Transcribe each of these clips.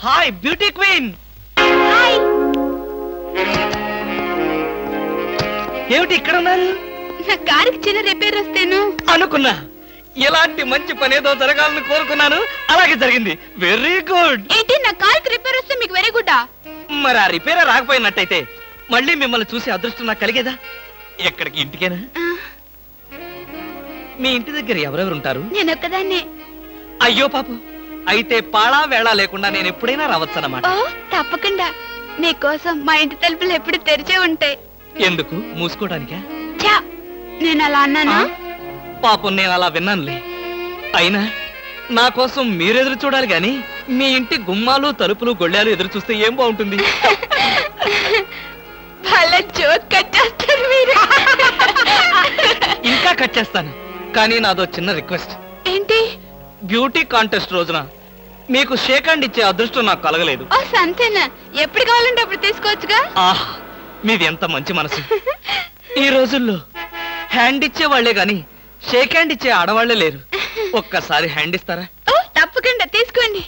Hi beauty queen. Hi. ఏమిటి ఇక్కడ ఉన్నారు? నా కారుకి చిన్న రిపేర్ వస్తేను అనుకున్నా ఎలాంటి మంచి పని ఏదో జరగాలని కోరుకున్నాను, అలాగే జరిగింది. Very good. ఏంటి నా కారుకి రిపేర్ వస్తే మీకు వెరీ గుడ్? మరి ఆ రిపేర్ రాకపోయినట్టయితే మళ్ళీ మిమ్మల్ని చూసి అదృష్టం నాకు కలిగేదా? ఎక్కడికి? ఇంటికేనా? మీ ఇంటి దగ్గర ఎవరెవరు ఉంటారు? నేను ఒక్కదాన్నే. అయ్యో పాపం, అయితే పాళా వేళ లేకుండా నేను ఎప్పుడైనా రావచ్చన్నమాట. ఓ తప్పకుండా. నీకోసం మా ఇంటి తలుపులు ఎప్పుడు తెరిచే ఉంటాయి. ఎందుకు? మూసుకోవడానికా? చా, నేను అలా అన్నానా? పాపం నేను అలా విన్నానులే. అయినా నా కోసం మీరెదురు చూడాలి గాని మీ ఇంటి గుమ్మాలు తలుపులు గొళ్ళాలు ఎదురు చూస్తే ఏం బాగుంటుంది? భలే జోక్ కట్టేస్తారు మీరు. ఇంకా కట్ చేస్తాను, కానీ నాదో చిన్న రిక్వెస్ట్. ఏంటి? బ్యూటీ కాంటెస్ట్ రోజున మీకు షేక్ హ్యాండ్ ఇచ్చే అదృష్టం నాకు కలగలేదు. ఓ సంతేనా? ఎప్పుడు కావాలంటే అప్పుడు తీసుకోవచ్చుగా. ఆహ్, మీది ఎంత మంచి మనసు. ఈ రోజుల్లో హ్యాండ్ ఇచ్చే వాళ్లే గాని షేక్ హ్యాండ్ ఇచ్చే ఆడవాళ్లే లేరు. ఒక్కసారి హ్యాండ్ ఇస్తారా? ఓ తప్పకుండా తీసుకోండి.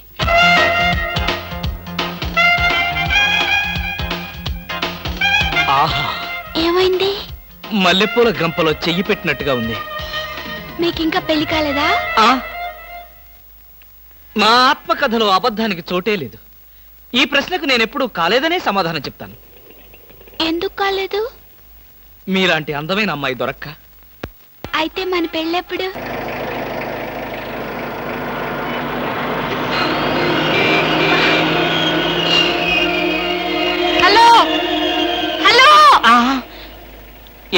ఆహా, ఏమైంది? మల్లెపూల గంపలో చెయ్యి పెట్టినట్టుగా ఉంది. మీకింకా పెళ్లి కాలేదా? ఆ, నా ఆత్మకథలో అబద్ధానికి చోటే లేదు. ఈ ప్రశ్నకు నేనెప్పుడు కాలేదనే సమాధానం చెప్తాను. ఎందుకు కాలేదు? మీలాంటి అందమైన అమ్మాయి దొరక్క. అయితే మన పెళ్ళెప్పుడు? Hello hello.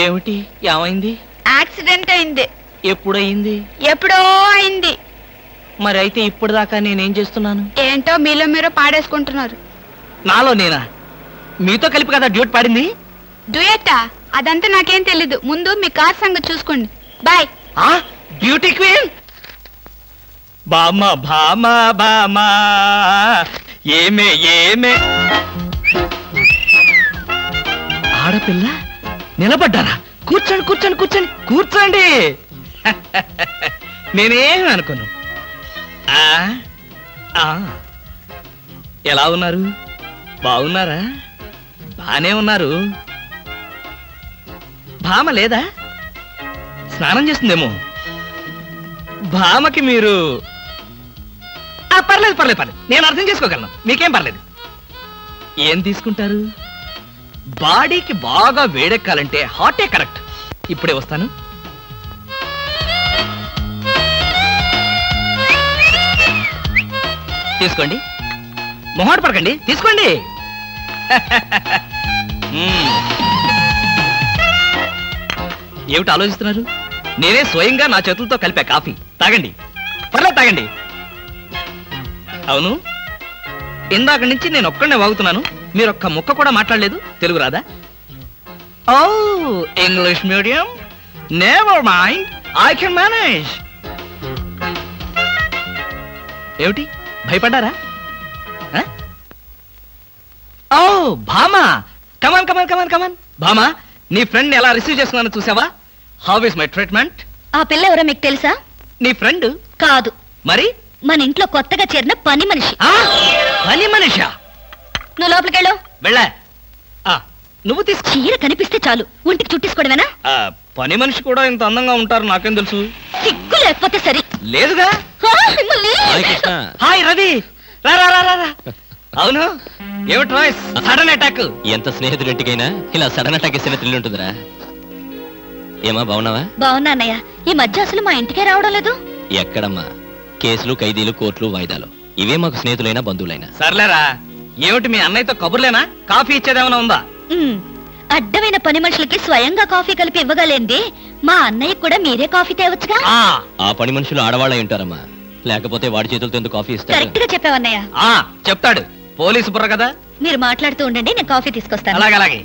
ఏమిటి? ఏమైంది? యాక్సిడెంట్ అయింది. ఎప్పుడయింది? ఎప్పుడో అయింది. మరి అయితే ఇప్పుడు దాకా నేనేం చేస్తున్నాను? ఏంటో మీలో మీరు పాడేసుకుంటున్నారు. నాలో నేనా? మీతో కలిపి కదా డ్యూట్ పాడింది. డ్యూయట్టా? అదంతా నాకేం తెలీదు. ముందు మీ కార్ సంగతి చూసుకోండి. బాయ్. Beauty queen. బామా బామా బామా ఏమే ఏమే. ఆడపిల్ల నిలబడ్డారా? కూర్చోండి కూర్చోండి కూర్చోండి కూర్చోండి. నేనేం అనుకోను. ఎలా ఉన్నారు? బాగున్నారా? బానే ఉన్నారు. భామ లేదా? స్నానం చేస్తుందేమో. భామకి మీరు పర్లేదు పర్లేదు పర్లేదు, నేను అర్థం చేసుకోగలను. మీకేం పర్లేదు. ఏం తీసుకుంటారు? బాడీకి బాగా వేడెక్కాలంటే హాటే కరెక్ట్. ఇప్పుడే వస్తాను. తీసుకోండి, మొహాట పడకండి, తీసుకోండి. ఏమిటి ఆలోచిస్తున్నారు? నేనే స్వయంగా నా చేతులతో కలిపా కాఫీ. తాగండి, పర్లేదు తాగండి. అవును, ఇందాక నుంచి నేను ఒక్కడనే వాగుతున్నాను. మీరు ఒక్క ముక్క కూడా మాట్లాడలేదు. తెలుగు రాదా? Oh, English medium. Never mind, I can manage. ఏమిటి, భయపడ్డారా? ఓ భామా, కమాన్ కమాన్ కమాన్ కమాన్. భామా, నీ ఫ్రెండ్ ఎలా రిసీవ్ చేస్తున్నానో చూసావా? How is my treatment? ఆ పిల్ల ఎవరో మీకు తెలుసా? నీ ఫ్రెండ్ కాదు. మరి? మన ఇంట్లో కొత్తగా చేరిన పని మనిషి. పని మనిషా? నువ్వు లోపలికెళ్ళు. వెళ్ళా. నువ్వు తీసుకో. చీర కనిపిస్తే చాలు ఒంటికి చుట్టేసుకోవడమేనా? పని మనిషి కూడా ఇంత అందంగా ఉంటారు నాకేం తెలుసు. సిగ్గు లేకపోతే సరే. లేదుగా. హాయ్ రవి, రా రా రా రా. అవును, ఏమిటి వాయిస్? Sudden attack. ఎంత స్నేహితుడింటికైనా ఇలా సడన్ అటాక్ ఇస్తే థ్రిల్ ఉంటుందిరా. ఏమా, బాగున్నావా? బాగున్నా అన్నయ్య. ఈ మధ్య అసలు మా ఇంటికే రావడం లేదు. ఎక్కడమ్మా, కేసులు, ఖైదీలు, కోర్టులు, వాయిదాలు, ఇవే మాకు స్నేహితులైనా బంధువులైనా. సర్లేరా, ఏమిటి మీ అన్నయ్యతో కబుర్లేనా? కాఫీ ఇచ్చేదేమైనా ఉందా? అడ్డమైన పని మనుషులకి స్వయంగా కాఫీ కలిపి ఇవ్వగలేంది మా అన్నయ్య కూడా మీరే కాఫీ తేవచ్చుగా. ఆ పని మనుషులు ఆడవాళ్ళై ఉంటారమ్మా, లేకపోతే వాడి చేతులతో ఎందుకు కాఫీ ఇస్తారు? కరెక్ట్ గా చెప్పావన్నయ్య. చెప్తాడు, పోలీసు బుర్ర కదా. మీరు మాట్లాడుతూ ఉండండి, నేను కాఫీ తీసుకొస్తాను. అలాగే అలాగే.